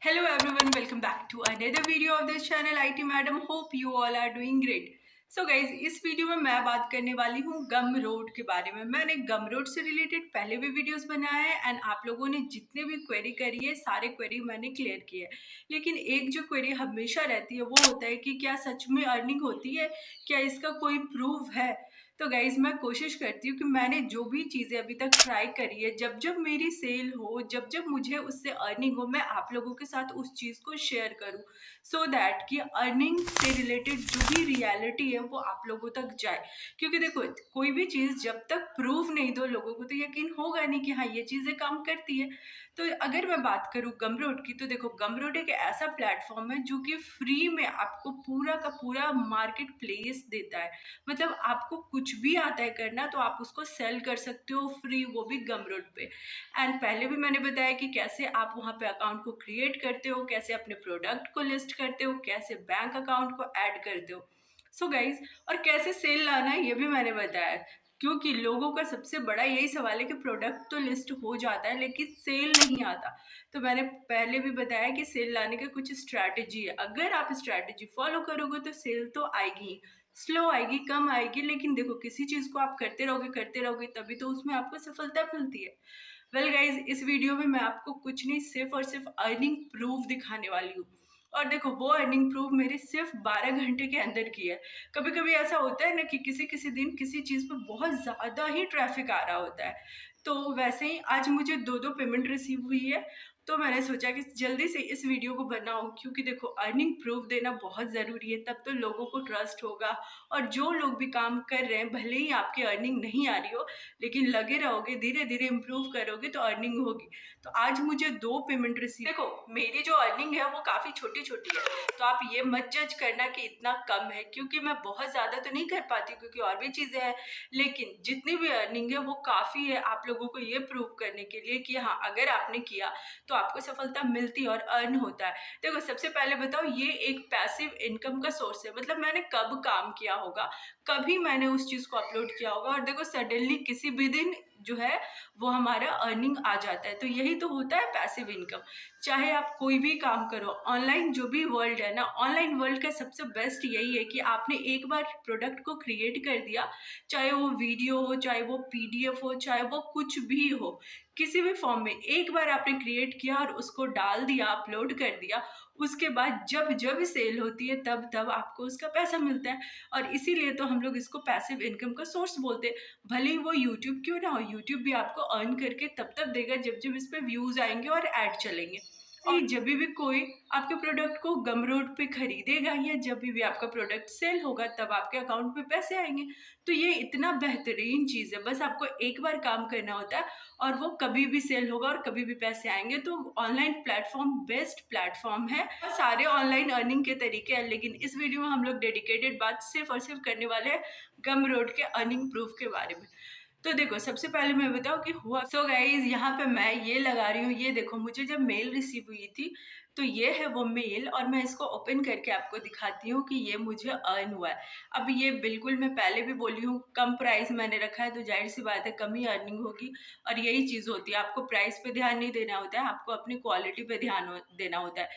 Hello everyone, welcome back to another video of this channel IT Madam. Hope you all are doing great. So guys, इस video में मैं बात करने वाली हूँ गम रोड के बारे में। मैंने गम रोड से रिलेटेड पहले भी वीडियोस बनाए हैं एंड आप लोगों ने जितने भी क्वेरी करी है सारे क्वेरी मैंने क्लियर किए हैं। लेकिन एक जो क्वेरी हमेशा रहती है वो होता है कि क्या सच में अर्निंग होती है, क्या इसका कोई प्रूफ है। तो गाइज मैं कोशिश करती हूँ कि मैंने जो भी चीज़ें अभी तक ट्राई करी है, जब जब मेरी सेल हो, जब जब मुझे उससे अर्निंग हो, मैं आप लोगों के साथ उस चीज़ को शेयर करूँ सो दैट कि अर्निंग से रिलेटेड जो भी रियलिटी है वो आप लोगों तक जाए। क्योंकि देखो, कोई भी चीज़ जब तक प्रूफ नहीं दो लोगों को तो यकीन होगा नहीं कि हाँ ये चीज़ें काम करती है। तो अगर मैं बात करूँ गमरोड की, तो देखो गमरोड एक ऐसा प्लेटफॉर्म है जो कि फ्री में आपको पूरा का पूरा मार्केट प्लेस देता है। मतलब आपको कुछ भी आता है करना तो आप उसको सेल कर सकते हो फ्री, वो भी गमरोड पे। एंड पहले भी मैंने बताया कि कैसे आप वहाँ पे अकाउंट को क्रिएट करते हो, कैसे अपने प्रोडक्ट को लिस्ट करते हो, कैसे बैंक अकाउंट को ऐड करते हो। सो गाइज, और कैसे सेल लाना है ये भी मैंने बताया। क्योंकि लोगों का सबसे बड़ा यही सवाल है कि प्रोडक्ट तो लिस्ट हो जाता है लेकिन सेल नहीं आता। तो मैंने पहले भी बताया कि सेल लाने की कुछ स्ट्रैटेजी है। अगर आप स्ट्रैटेजी फॉलो करोगे तो सेल तो आएगी, स्लो आएगी, कम आएगी, लेकिन देखो किसी चीज़ को आप करते रहोगे तभी तो उसमें आपको सफलता मिलती है। वेल गाइज, इस वीडियो में मैं आपको कुछ नहीं, सिर्फ और सिर्फ अर्निंग प्रूफ दिखाने वाली हूँ। और देखो वो अर्निंग प्रूफ मेरे सिर्फ 12 घंटे के अंदर की है। कभी कभी ऐसा होता है ना कि किसी किसी दिन किसी चीज़ पे बहुत ज़्यादा ही ट्रैफिक आ रहा होता है। तो वैसे ही आज मुझे दो दो पेमेंट रिसीव हुई है। तो मैंने सोचा कि जल्दी से इस वीडियो को बनाऊं, क्योंकि देखो अर्निंग प्रूफ देना बहुत ज़रूरी है, तब तो लोगों को ट्रस्ट होगा। और जो लोग भी काम कर रहे हैं, भले ही आपकी अर्निंग नहीं आ रही हो, लेकिन लगे रहोगे, धीरे धीरे इम्प्रूव करोगे तो अर्निंग होगी। तो आज मुझे दो पेमेंट रिसीव, देखो मेरी जो अर्निंग है वो काफ़ी छोटी छोटी है। तो आप ये मत जज करना कि इतना कम है, क्योंकि मैं बहुत ज़्यादा तो नहीं कर पाती क्योंकि और भी चीज़ें हैं। लेकिन जितनी भी अर्निंग है वो काफ़ी है आप लोगों को ये प्रूव करने के लिए कि हाँ, अगर आपने किया तो आपको सफलता मिलती और अर्न होता है। देखो सबसे पहले बताओ, ये एक पैसिव इनकम का सोर्स है। मतलब मैंने कब काम किया होगा, कभी मैंने उस चीज़ को अपलोड किया होगा और देखो सडनली किसी भी दिन जो है वो हमारा अर्निंग आ जाता है। तो यही तो होता है पैसिव इनकम। चाहे आप कोई भी काम करो, ऑनलाइन जो भी वर्ल्ड है ना, ऑनलाइन वर्ल्ड का सबसे बेस्ट यही है कि आपने एक बार प्रोडक्ट को क्रिएट कर दिया, चाहे वो वीडियो हो, चाहे वो पीडीएफ हो, चाहे वो कुछ भी हो, किसी भी फॉर्म में एक बार आपने क्रिएट किया और उसको डाल दिया, अपलोड कर दिया, उसके बाद जब जब सेल होती है तब तब आपको उसका पैसा मिलता है। और इसीलिए तो हम लोग इसको पैसिव इनकम का सोर्स बोलते हैं। भले ही वो यूट्यूब क्यों ना हो, यूट्यूब भी आपको अर्न करके तब तब देगा जब जब इस पर व्यूज आएंगे और ऐड चलेंगे। और जब भी कोई आपके प्रोडक्ट को गमरोड पे खरीदेगा या जब भी आपका प्रोडक्ट सेल होगा तब आपके अकाउंट में पैसे आएंगे। तो ये इतना बेहतरीन चीज़ है, बस आपको एक बार काम करना होता है और वो कभी भी सेल होगा और कभी भी पैसे आएंगे। तो ऑनलाइन प्लेटफॉर्म बेस्ट प्लेटफॉर्म है। सारे ऑनलाइन अर्निंग के तरीके हैं, लेकिन इस वीडियो में हम लोग डेडिकेटेड बात सिर्फ और सिर्फ करने वाले हैं गमरोड के अर्निंग प्रूफ के बारे में। तो देखो सबसे पहले मैं बताऊँ कि हुआ। सो गाइज, यहाँ पे मैं ये लगा रही हूँ, ये देखो मुझे जब मेल रिसीव हुई थी तो ये है वो मेल, और मैं इसको ओपन करके आपको दिखाती हूँ कि ये मुझे अर्न हुआ है। अब ये बिल्कुल, मैं पहले भी बोली हूँ, कम प्राइस मैंने रखा है तो जाहिर सी बात है कम ही अर्निंग होगी। और यही चीज़ होती है, आपको प्राइस पे ध्यान नहीं देना होता है, आपको अपनी क्वालिटी पे ध्यान देना होता है।